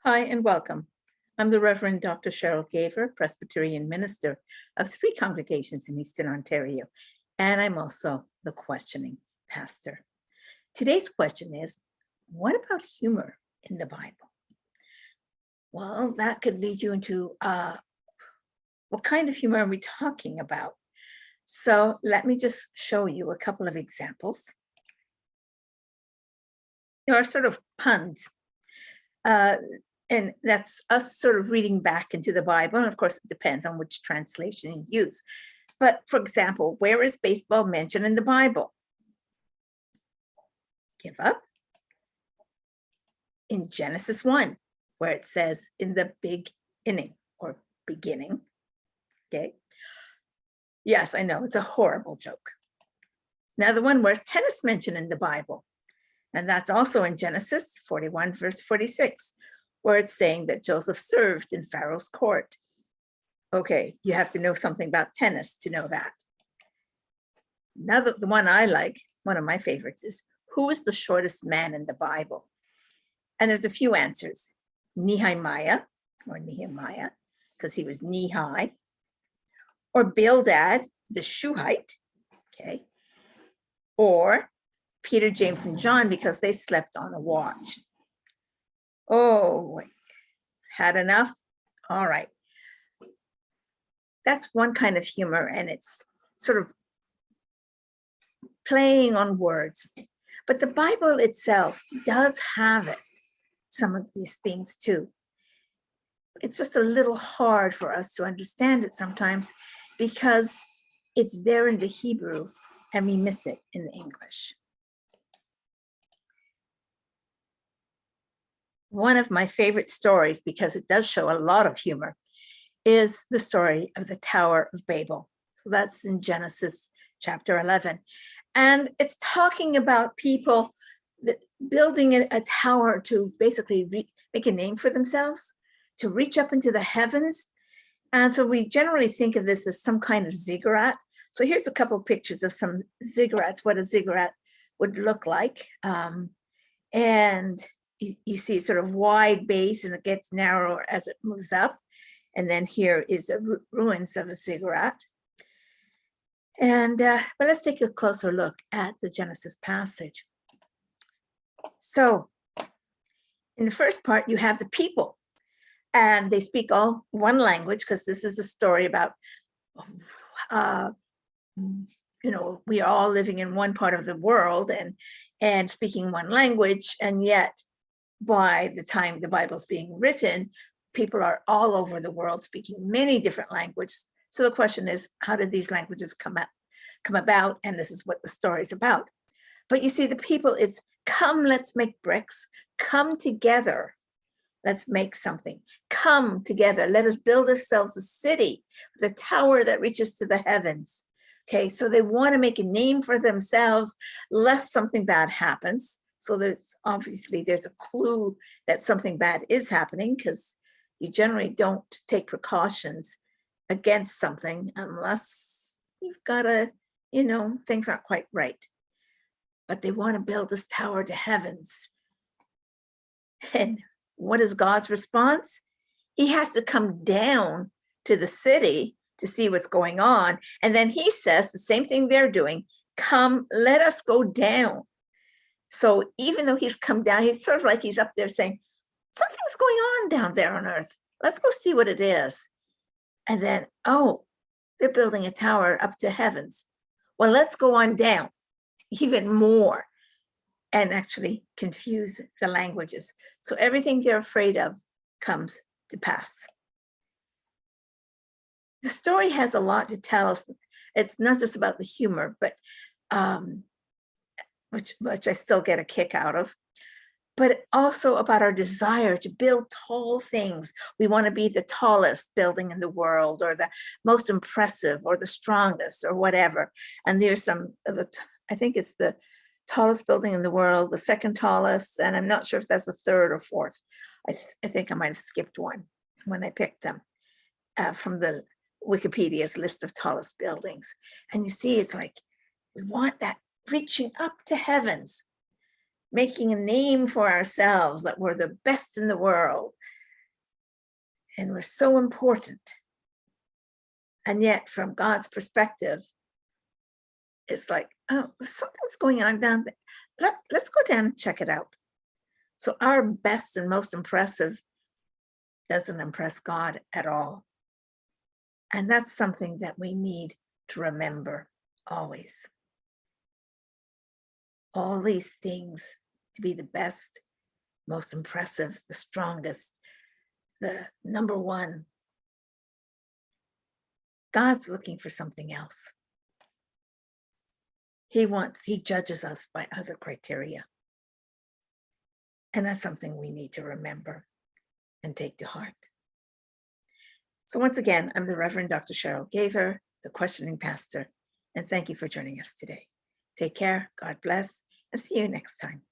Hi and welcome. I'm the Reverend Dr. Cheryl Gaver, Presbyterian minister of 3 congregations in Eastern Ontario, and I'm also the questioning pastor. Today's question is, what about humor in the Bible? Well, that could lead you into what kind of humor are we talking about? So let me just show you a couple of examples. There are sort of puns. And that's us sort of reading back into the Bible. And of course, it depends on which translation you use. But for example, where is baseball mentioned in the Bible? Give up. In Genesis 1, where it says in the big inning or beginning. Okay. Yes, I know, it's a horrible joke. Now, the one where's tennis mentioned in the Bible? And that's also in Genesis 41, verse 46. Where it's saying that Joseph served in Pharaoh's court. Okay, you have to know something about tennis to know that. Now, the one I like, one of my favorites is, who is the shortest man in the Bible? And there's a few answers. Nehemiah, because he was knee high. Or Bildad, the Shuhite, okay. Or Peter, James, and John, because they slept on a watch. Oh, wait. Had enough? All right. That's one kind of humor, and it's sort of playing on words. But the Bible itself does have it, some of these things too. It's just a little hard for us to understand it sometimes because it's there in the Hebrew and we miss it in the English. One of my favorite stories, because it does show a lot of humor, is the story of the Tower of Babel. So that's in Genesis chapter 11. And it's talking about people building a tower to basically make a name for themselves, to reach up into the heavens. And so we generally think of this as some kind of ziggurat. So here's a couple of pictures of some ziggurats, what a ziggurat would look like. And you see sort of wide base and it gets narrower as it moves up. And then here is the ruins of a ziggurat. And but let's take a closer look at the Genesis passage. So in the first part, you have the people, and they speak all one language because this is a story about, we are all living in one part of the world and speaking one language, and yet by the time the Bible's being written, people are all over the world speaking many different languages. So the question is, how did these languages come about? And this is what the story is about. But you see, the people, it's come, let's make bricks. Come together, let's make something. Come together, let us build ourselves a city, the tower that reaches to the heavens. Okay, so they want to make a name for themselves, lest something bad happens. So there's a clue that something bad is happening, because you generally don't take precautions against something unless you've got things aren't quite right. But they want to build this tower to heavens. And what is God's response? He has to come down to the city to see what's going on. And then he says the same thing they're doing. Come, let us go down. So even though he's come down, he's sort of like he's up there saying, something's going on down there on earth. Let's go see what it is. And then, they're building a tower up to heavens. Well, let's go on down even more and actually confuse the languages. So everything they're afraid of comes to pass. The story has a lot to tell us. It's not just about the humor, but which I still get a kick out of, but also about our desire to build tall things. We want to be the tallest building in the world, or the most impressive, or the strongest, or whatever. And there's I think it's the tallest building in the world, the second tallest, and I'm not sure if that's the third or fourth. I think I might have skipped one when I picked them from the Wikipedia's list of tallest buildings. And you see, it's like, we want that reaching up to heavens, making a name for ourselves that we're the best in the world. and we're so important. And yet, from God's perspective, it's like, oh, something's going on down there. Let's go down and check it out. So our best and most impressive doesn't impress God at all. And that's something that we need to remember always. All these things to be the best, most impressive, the strongest, the number one. God's looking for something else. He judges us by other criteria. And that's something we need to remember and take to heart. So once again, I'm the Reverend Dr. Cheryl Gaver, the questioning pastor, and thank you for joining us today. Take care, God bless, and see you next time.